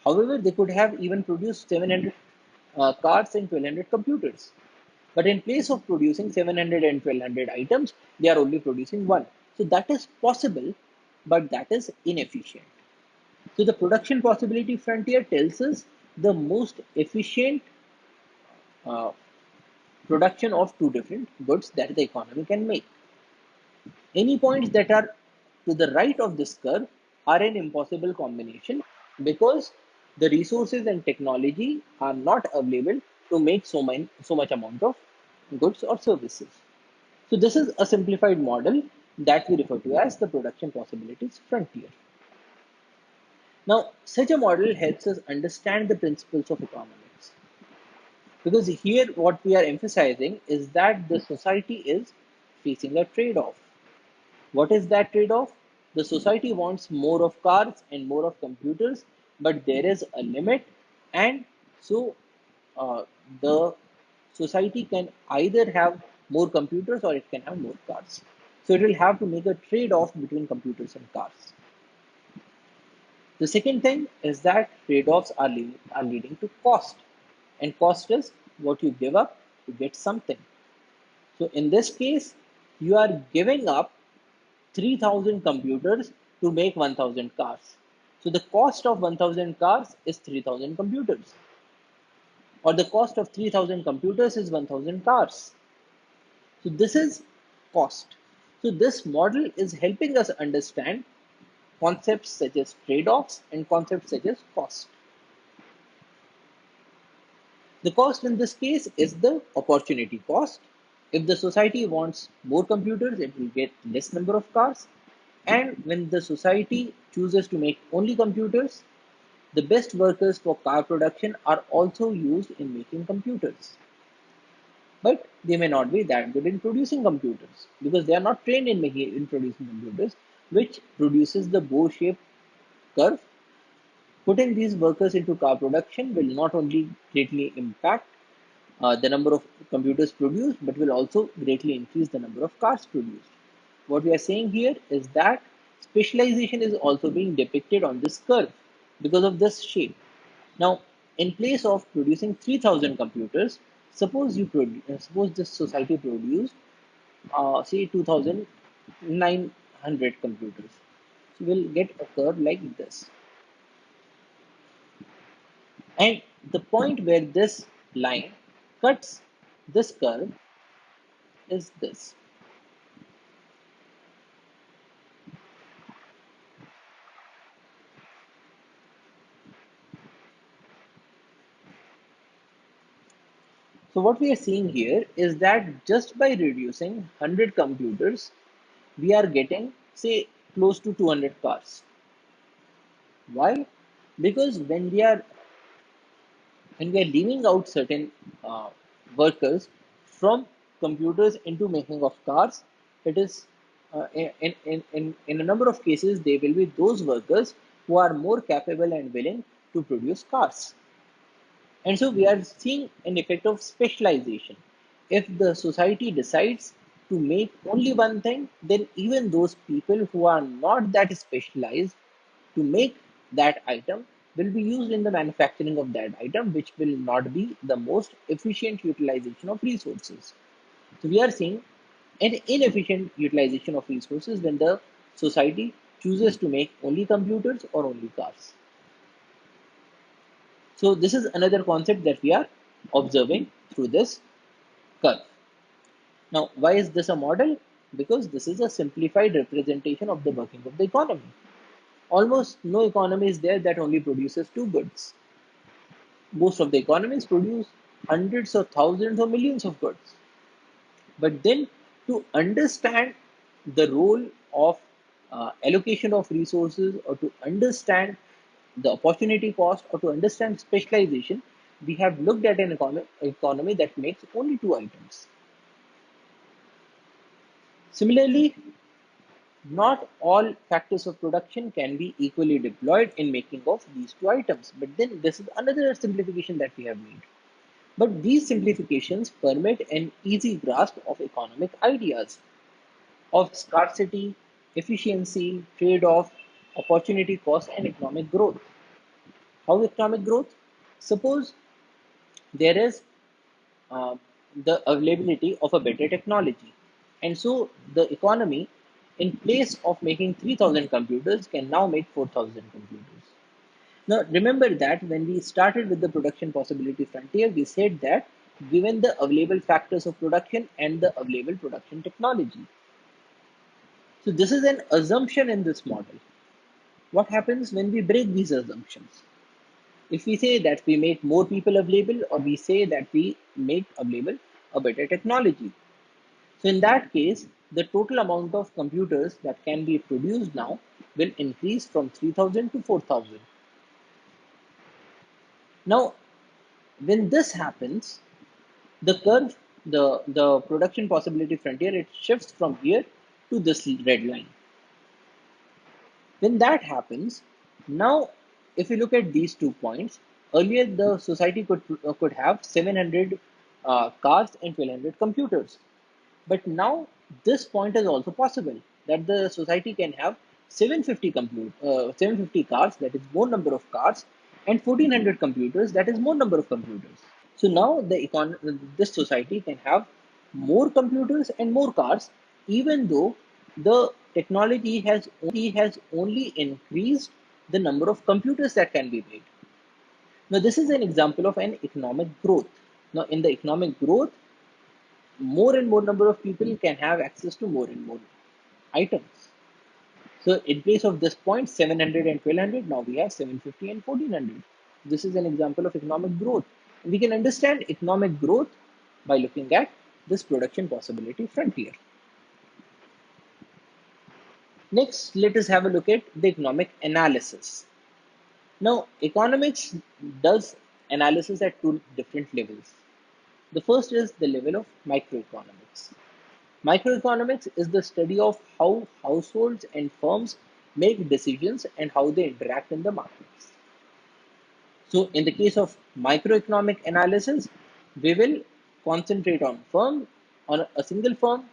However, they could have even produced 700 cars and 1200 computers. But in place of producing 700 and 1200 items, they are only producing one. So that is possible, but that is inefficient. So the production possibility frontier tells us the most efficient uh, production of two different goods that the economy can make. Any points that are to the right of this curve are an impossible combination because the resources and technology are not available to make so much amount of goods or services. So this is a simplified model that we refer to as the production possibilities frontier. Now, such a model helps us understand the principles of economics because here what we are emphasizing is that the society is facing a trade-off. What is that trade-off? The society wants more of cars and more of computers, but there is a limit, and so uh, the society can either have more computers or it can have more cars. So it will have to make a trade-off between computers and cars. The second thing is that trade-offs are leading to cost, and cost is what you give up to get something. So in this case, you are giving up 3000 computers to make 1000 cars. So the cost of 1000 cars is 3000 computers, or the cost of 3000 computers is 1000 cars. So this is cost. So this model is helping us understand concepts such as trade-offs and concepts such as cost. The cost in this case is the opportunity cost. If the society wants more computers, it will get less number of cars. And when the society chooses to make only computers, the best workers for car production are also used in making computers. But they may not be that good in producing computers because they are not trained in producing computers, which produces the bow-shaped curve. Putting these workers into car production will not only greatly impact the number of computers produced, but will also greatly increase the number of cars produced. What we are saying here is that specialization is also being depicted on this curve because of this shape. Now, in place of producing 3000 computers, suppose this society produced, say, 2900 computers. So we'll get a curve like this. And the point where this line cuts this curve is this. So what we are seeing here is that just by reducing 100 computers, we are getting, say, close to 200 cars. Why? Because when we are leaving out certain uh, workers from computers into making of cars, it is in a number of cases, they will be those workers who are more capable and willing to produce cars. And so we are seeing an effect of specialization. If the society decides to make only one thing, then even those people who are not that specialized to make that item will be used in the manufacturing of that item, which will not be the most efficient utilization of resources. So we are seeing an inefficient utilization of resources when the society chooses to make only computers or only cars. So this is another concept that we are observing through this curve. Now, why is this a model? Because this is a simplified representation of the working of the economy. Almost no economy is there that only produces two goods. Most of the economies produce hundreds or thousands or millions of goods. But then to understand the role of allocation of resources, or to understand the opportunity cost, or to understand specialization, we have looked at an economy that makes only two items. Similarly, not all factors of production can be equally deployed in making of these two items. But then this is another simplification that we have made. But these simplifications permit an easy grasp of economic ideas of scarcity, efficiency, trade-off, opportunity cost, and economic growth. How economic growth? Suppose there is uh, the availability of a better technology, and so the economy, in place of making 3,000 computers, can now make 4,000 computers. Now, remember that when we started with the production possibility frontier, we said that given the available factors of production and the available production technology. So, this is an assumption in this model. What happens when we break these assumptions? If we say that we make more people available, or we say that we make available a better technology. So in that case, the total amount of computers that can be produced now will increase from 3,000 to 4,000. Now, when this happens, the curve, the production possibility frontier, it shifts from here to this red line. When that happens, now if you look at these 2 points, earlier the society could have 700 cars and 1,200 computers. But now this point is also possible, that the society can have 750 cars, that is more number of cars, and 1,400 computers, that is more number of computers. So now this society can have more computers and more cars, even though the technology has only increased the number of computers that can be made. Now this is an example of an economic growth. Now in the economic growth, more and more number of people can have access to more and more items. So in place of this point 700 and 1,200, now we have 750 and 1,400. This is an example of economic growth. We can understand economic growth by looking at this production possibility frontier. Next, let us have a look at the economic analysis. Now, economics does analysis at two different levels. The first is the level of microeconomics. Microeconomics is the study of how households and firms make decisions and how they interact in the markets. So, in the case of microeconomic analysis, we will concentrate on a single firm,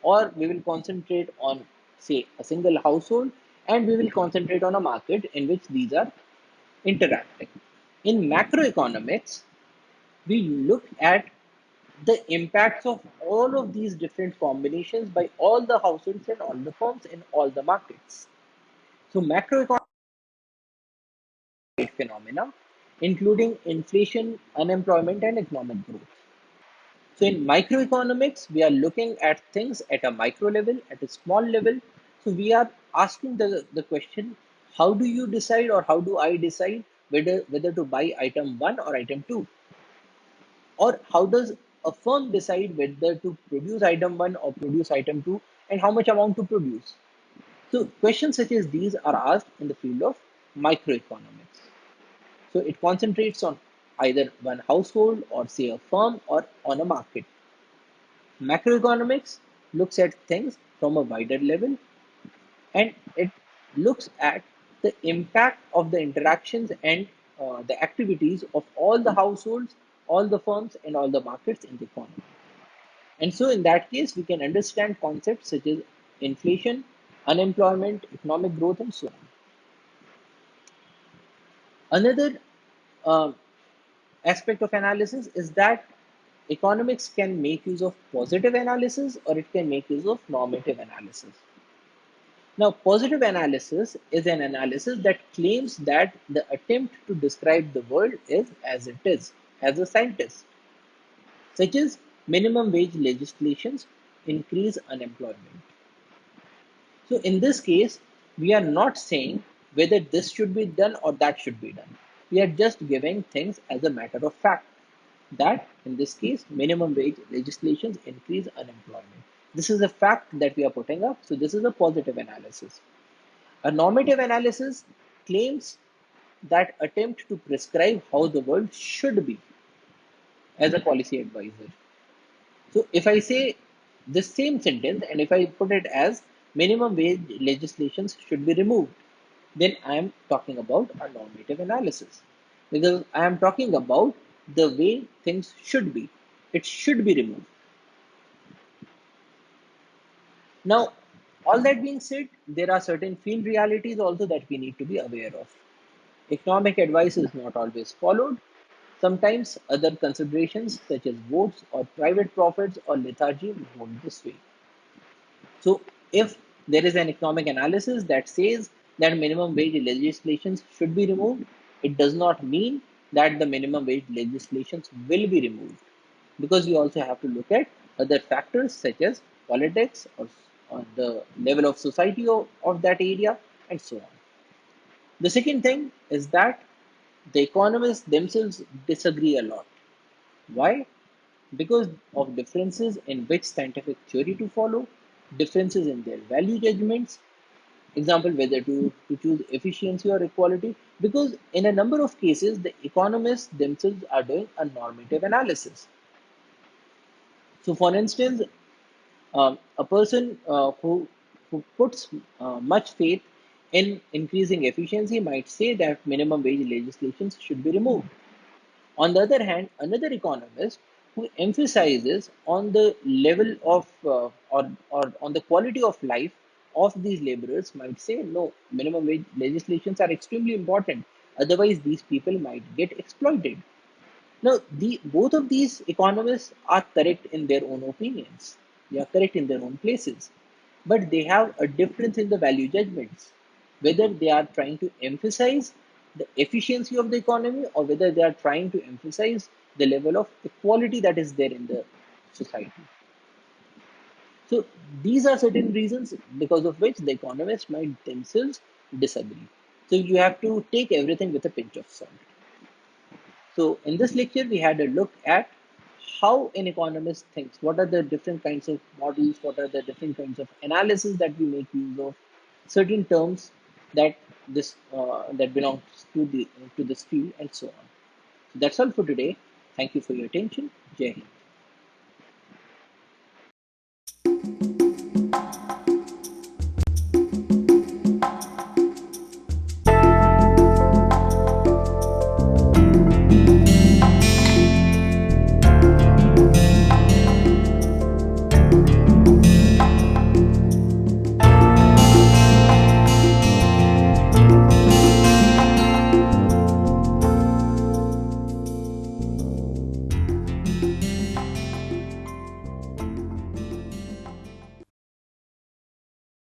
or we will concentrate on, say, a single household, and we will concentrate on a market in which these are interacting. In macroeconomics, we look at the impacts of all of these different combinations by all the households and all the firms in all the markets. So macroeconomic phenomena, including inflation, unemployment, and economic growth. So in microeconomics, we are looking at things at a micro level, at a small level. So we are asking the question, how do you decide, or how do I decide whether to buy item one or item two? Or how does a firm decide whether to produce item one or produce item two, and how much amount to produce? So questions such as these are asked in the field of microeconomics. So it concentrates on either one household, or say a firm, or on a market. Macroeconomics looks at things from a wider level, and it looks at the impact of the interactions and the activities of all the households, all the firms, and all the markets in the economy. And so, in that case, we can understand concepts such as inflation, unemployment, economic growth, and so on. Another uh, aspect of analysis is that economics can make use of positive analysis or it can make use of normative analysis. Now, positive analysis is an analysis that claims that the attempt to describe the world is as it is, as a scientist, such as minimum wage legislations increase unemployment. So, in this case, we are not saying whether this should be done or that should be done. We are just giving things as a matter of fact that, in this case, minimum wage legislations increase unemployment. This is a fact that we are putting up. So, this is a positive analysis. A normative analysis claims that attempt to prescribe how the world should be as a policy advisor. So if I say the same sentence and if I put it as minimum wage legislations should be removed, then I am talking about a normative analysis because I am talking about the way things should be. It should be removed. Now, all that being said, there are certain field realities also that we need to be aware of. Economic advice is not always followed. Sometimes other considerations such as votes or private profits or lethargy won't this way. So, if there is an economic analysis that says that minimum wage legislations should be removed, it does not mean that the minimum wage legislations will be removed because we also have to look at other factors such as politics or the level of society of that area and so on. The second thing is that the economists themselves disagree a lot. Why? Because of differences in which scientific theory to follow, differences in their value judgments, example, whether to choose efficiency or equality, because in a number of cases, the economists themselves are doing a normative analysis. So, for instance, a person who puts much faith in increasing efficiency might say that minimum wage legislations should be removed. On the other hand, another economist who emphasizes on the level of or on the quality of life of these laborers might say, no, minimum wage legislations are extremely important. Otherwise, these people might get exploited. Now, both of these economists are correct in their own opinions. They are correct in their own places. But they have a difference in the value judgments, whether they are trying to emphasize the efficiency of the economy or whether they are trying to emphasize the level of equality that is there in the society. So, these are certain reasons because of which the economists might themselves disagree. So, you have to take everything with a pinch of salt. So, in this lecture, we had a look at how an economist thinks. What are the different kinds of models? What are the different kinds of analysis that we make use of? Certain terms that that belongs to this field, and so on. So that's all for today. Thank you for your attention. Jai Hind.